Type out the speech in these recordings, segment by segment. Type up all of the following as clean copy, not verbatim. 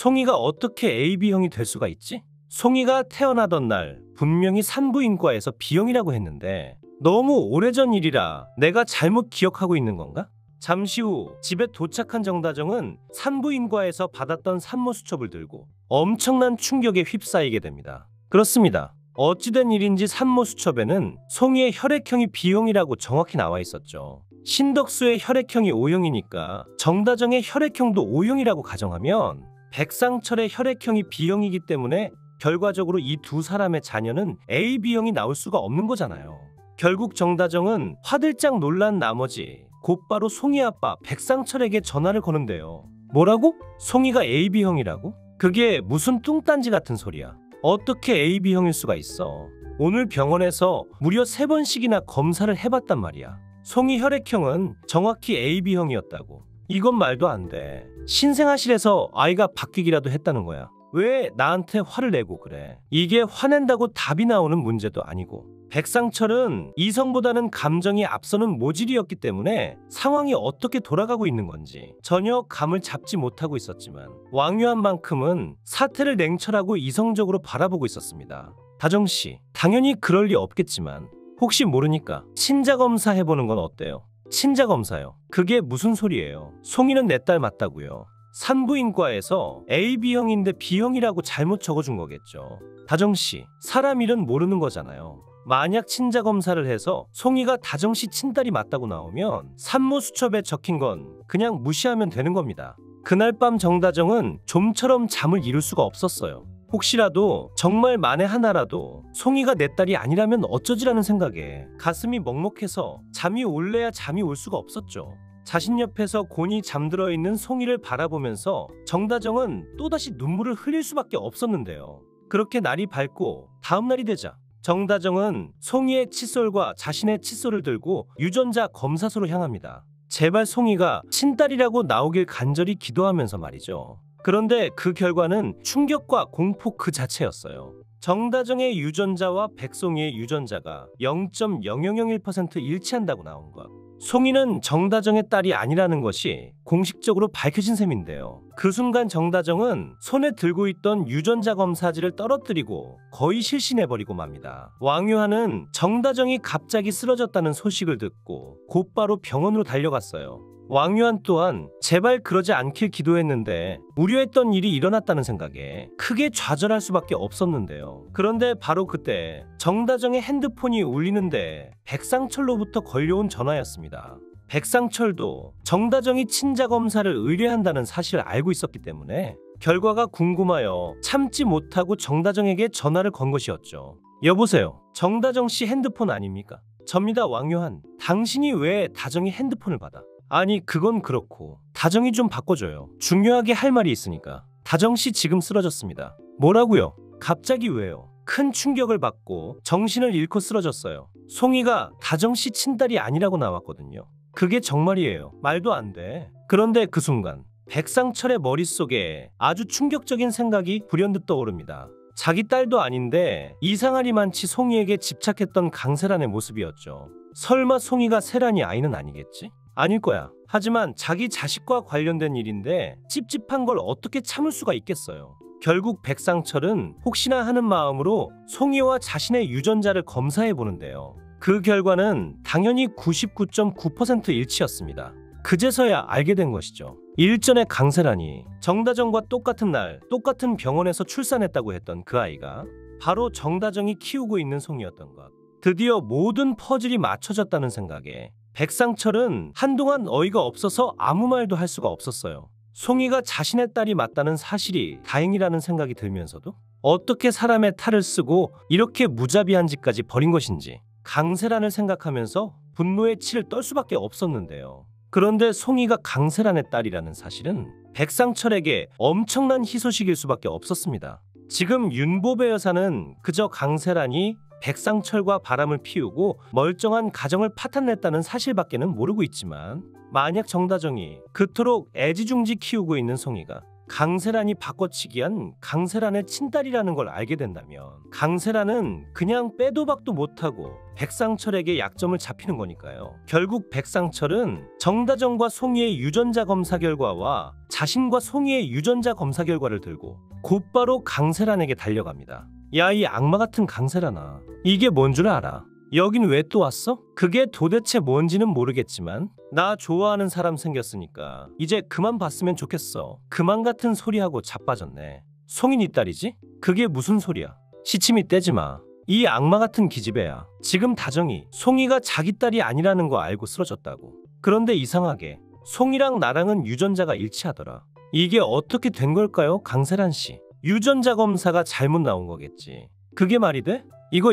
송이가 어떻게 AB형이 될 수가 있지? 송이가 태어나던 날 분명히 산부인과에서 B형이라고 했는데 너무 오래전 일이라 내가 잘못 기억하고 있는 건가? 잠시 후 집에 도착한 정다정은 산부인과에서 받았던 산모 수첩을 들고 엄청난 충격에 휩싸이게 됩니다. 그렇습니다. 어찌된 일인지 산모 수첩에는 송이의 혈액형이 B형이라고 정확히 나와 있었죠. 신덕수의 혈액형이 O형이니까 정다정의 혈액형도 O형이라고 가정하면 백상철의 혈액형이 B형이기 때문에 결과적으로 이 두 사람의 자녀는 AB형이 나올 수가 없는 거잖아요. 결국 정다정은 화들짝 놀란 나머지 곧바로 송이 아빠 백상철에게 전화를 거는데요. 뭐라고? 송이가 AB형이라고? 그게 무슨 뚱딴지 같은 소리야. 어떻게 AB형일 수가 있어. 오늘 병원에서 무려 3번씩이나 검사를 해봤단 말이야. 송이 혈액형은 정확히 AB형이었다고. 이건 말도 안 돼. 신생아실에서 아이가 바뀌기라도 했다는 거야. 왜 나한테 화를 내고 그래? 이게 화낸다고 답이 나오는 문제도 아니고. 백상철은 이성보다는 감정이 앞서는 모질이었기 때문에 상황이 어떻게 돌아가고 있는 건지 전혀 감을 잡지 못하고 있었지만 왕유한만큼은 사태를 냉철하고 이성적으로 바라보고 있었습니다. 다정씨, 당연히 그럴 리 없겠지만 혹시 모르니까 친자검사 해보는 건 어때요? 친자검사요? 그게 무슨 소리예요? 송이는 내 딸 맞다고요. 산부인과에서 AB형인데 B형이라고 잘못 적어준 거겠죠. 다정씨, 사람 일은 모르는 거잖아요. 만약 친자검사를 해서 송이가 다정씨 친딸이 맞다고 나오면 산모 수첩에 적힌 건 그냥 무시하면 되는 겁니다. 그날 밤 정다정은 좀처럼 잠을 이룰 수가 없었어요. 혹시라도 정말 만에 하나라도 송이가 내 딸이 아니라면 어쩌지라는 생각에 가슴이 먹먹해서 잠이 올래야 잠이 올 수가 없었죠. 자신 옆에서 곤히 잠들어 있는 송이를 바라보면서 정다정은 또다시 눈물을 흘릴 수밖에 없었는데요. 그렇게 날이 밝고 다음 날이 되자 정다정은 송이의 칫솔과 자신의 칫솔을 들고 유전자 검사소로 향합니다. 제발 송이가 친딸이라고 나오길 간절히 기도하면서 말이죠. 그런데 그 결과는 충격과 공포 그 자체였어요. 정다정의 유전자와 백송이의 유전자가 0.0001% 일치한다고 나온 것. 송이는 정다정의 딸이 아니라는 것이 공식적으로 밝혀진 셈인데요. 그 순간 정다정은 손에 들고 있던 유전자 검사지를 떨어뜨리고 거의 실신해버리고 맙니다. 왕유한은 정다정이 갑자기 쓰러졌다는 소식을 듣고 곧바로 병원으로 달려갔어요. 왕유한 또한 제발 그러지 않길 기도했는데 우려했던 일이 일어났다는 생각에 크게 좌절할 수밖에 없었는데요. 그런데 바로 그때 정다정의 핸드폰이 울리는데 백상철로부터 걸려온 전화였습니다. 백상철도 정다정이 친자검사를 의뢰한다는 사실을 알고 있었기 때문에 결과가 궁금하여 참지 못하고 정다정에게 전화를 건 것이었죠. 여보세요. 정다정 씨 핸드폰 아닙니까? 접니다. 왕유한. 당신이 왜 다정이 핸드폰을 받아? 아니 그건 그렇고 다정이 좀 바꿔줘요. 중요하게 할 말이 있으니까. 다정씨 지금 쓰러졌습니다. 뭐라고요? 갑자기 왜요? 큰 충격을 받고 정신을 잃고 쓰러졌어요. 송이가 다정씨 친딸이 아니라고 나왔거든요. 그게 정말이에요. 말도 안 돼. 그런데 그 순간 백상철의 머릿속에 아주 충격적인 생각이 불현듯 떠오릅니다. 자기 딸도 아닌데 이상하리만치 송이에게 집착했던 강세란의 모습이었죠. 설마 송이가 세란이 아이는 아니겠지? 아닐 거야. 하지만 자기 자식과 관련된 일인데 찝찝한 걸 어떻게 참을 수가 있겠어요. 결국 백상철은 혹시나 하는 마음으로 송이와 자신의 유전자를 검사해 보는데요. 그 결과는 당연히 99.9% 일치였습니다. 그제서야 알게 된 것이죠. 일전에 강세란이 정다정과 똑같은 날 똑같은 병원에서 출산했다고 했던 그 아이가 바로 정다정이 키우고 있는 송이였던 것. 드디어 모든 퍼즐이 맞춰졌다는 생각에 백상철은 한동안 어이가 없어서 아무 말도 할 수가 없었어요. 송이가 자신의 딸이 맞다는 사실이 다행이라는 생각이 들면서도 어떻게 사람의 탈을 쓰고 이렇게 무자비한 짓까지 벌인 것인지 강세란을 생각하면서 분노의 치를 떨 수밖에 없었는데요. 그런데 송이가 강세란의 딸이라는 사실은 백상철에게 엄청난 희소식일 수밖에 없었습니다. 지금 윤보배 여사는 그저 강세란이 백상철과 바람을 피우고 멀쩡한 가정을 파탄냈다는 사실밖에는 모르고 있지만 만약 정다정이 그토록 애지중지 키우고 있는 송이가 강세란이 바꿔치기한 강세란의 친딸이라는 걸 알게 된다면 강세란은 그냥 빼도 박도 못하고 백상철에게 약점을 잡히는 거니까요. 결국 백상철은 정다정과 송이의 유전자 검사 결과와 자신과 송이의 유전자 검사 결과를 들고 곧바로 강세란에게 달려갑니다. 야, 이 악마 같은 강세란아, 이게 뭔 줄 알아? 여긴 왜 또 왔어? 그게 도대체 뭔지는 모르겠지만 나 좋아하는 사람 생겼으니까 이제 그만 봤으면 좋겠어. 그만 같은 소리하고 자빠졌네. 송이 네 딸이지? 그게 무슨 소리야? 시치미 떼지 마. 이 악마 같은 기집애야. 지금 다정이 송이가 자기 딸이 아니라는 거 알고 쓰러졌다고. 그런데 이상하게 송이랑 나랑은 유전자가 일치하더라. 이게 어떻게 된 걸까요, 강세란 씨? 유전자 검사가 잘못 나온 거겠지. 그게 말이 돼? 이거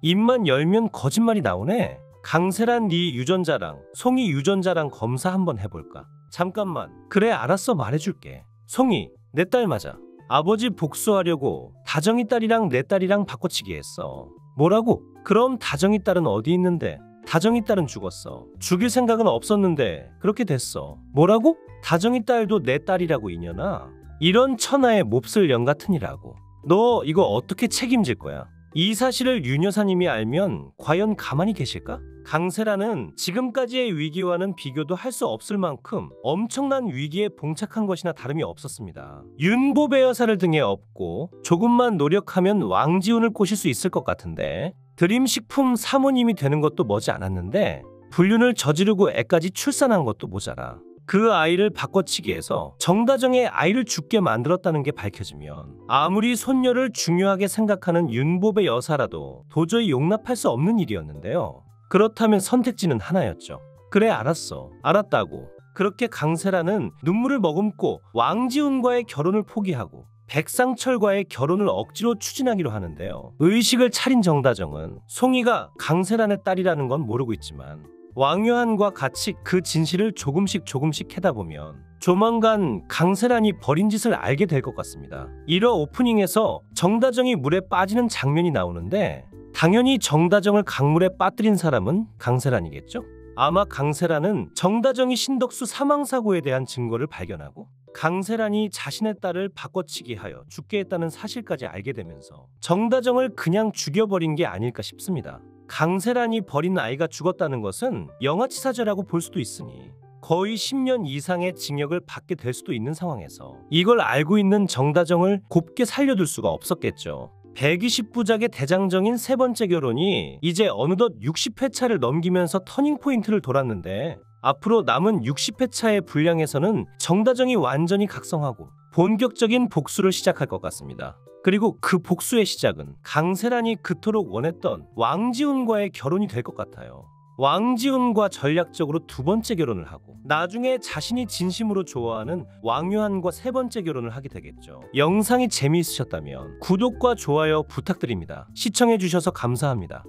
입만 열면 거짓말이 나오네. 강세란 네 유전자랑 송이 유전자랑 검사 한번 해볼까? 잠깐만. 그래, 알았어, 말해줄게. 송이, 내 딸 맞아. 아버지 복수하려고 다정이 딸이랑 내 딸이랑 바꿔치기 했어. 뭐라고? 그럼 다정이 딸은 어디 있는데? 다정이 딸은 죽었어. 죽일 생각은 없었는데 그렇게 됐어. 뭐라고? 다정이 딸도 내 딸이라고, 이년아. 이런 천하의 몹쓸 영 같으니라고. 너 이거 어떻게 책임질 거야? 이 사실을 윤 여사님이 알면 과연 가만히 계실까? 강세란은 지금까지의 위기와는 비교도 할 수 없을 만큼 엄청난 위기에 봉착한 것이나 다름이 없었습니다. 윤보배 여사를 등에 업고 조금만 노력하면 왕지훈을 꼬실 수 있을 것 같은데 드림식품 사모님이 되는 것도 머지 않았는데 불륜을 저지르고 애까지 출산한 것도 모자라 그 아이를 바꿔치기해서 정다정의 아이를 죽게 만들었다는 게 밝혀지면 아무리 손녀를 중요하게 생각하는 윤보배 여사라도 도저히 용납할 수 없는 일이었는데요. 그렇다면 선택지는 하나였죠. 그래, 알았어. 알았다고. 그렇게 강세란은 눈물을 머금고 왕지훈과의 결혼을 포기하고 백상철과의 결혼을 억지로 추진하기로 하는데요. 의식을 차린 정다정은 송이가 강세란의 딸이라는 건 모르고 있지만 왕요한과 같이 그 진실을 조금씩 캐다 보면 조만간 강세란이 벌인 짓을 알게 될 것 같습니다. 1화 오프닝에서 정다정이 물에 빠지는 장면이 나오는데 당연히 정다정을 강물에 빠뜨린 사람은 강세란이겠죠? 아마 강세란은 정다정이 신덕수 사망사고에 대한 증거를 발견하고 강세란이 자신의 딸을 바꿔치기 하여 죽게 했다는 사실까지 알게 되면서 정다정을 그냥 죽여버린 게 아닐까 싶습니다. 강세란이 버린 아이가 죽었다는 것은 영아치사죄라고 볼 수도 있으니 거의 10년 이상의 징역을 받게 될 수도 있는 상황에서 이걸 알고 있는 정다정을 곱게 살려둘 수가 없었겠죠. 120부작의 대장정인 세 번째 결혼이 이제 어느덧 60회차를 넘기면서 터닝포인트를 돌았는데 앞으로 남은 60회차의 분량에서는 정다정이 완전히 각성하고 본격적인 복수를 시작할 것 같습니다. 그리고 그 복수의 시작은 강세란이 그토록 원했던 왕지훈과의 결혼이 될 것 같아요. 왕지훈과 전략적으로 두 번째 결혼을 하고 나중에 자신이 진심으로 좋아하는 왕요한과 세 번째 결혼을 하게 되겠죠. 영상이 재미있으셨다면 구독과 좋아요 부탁드립니다. 시청해주셔서 감사합니다.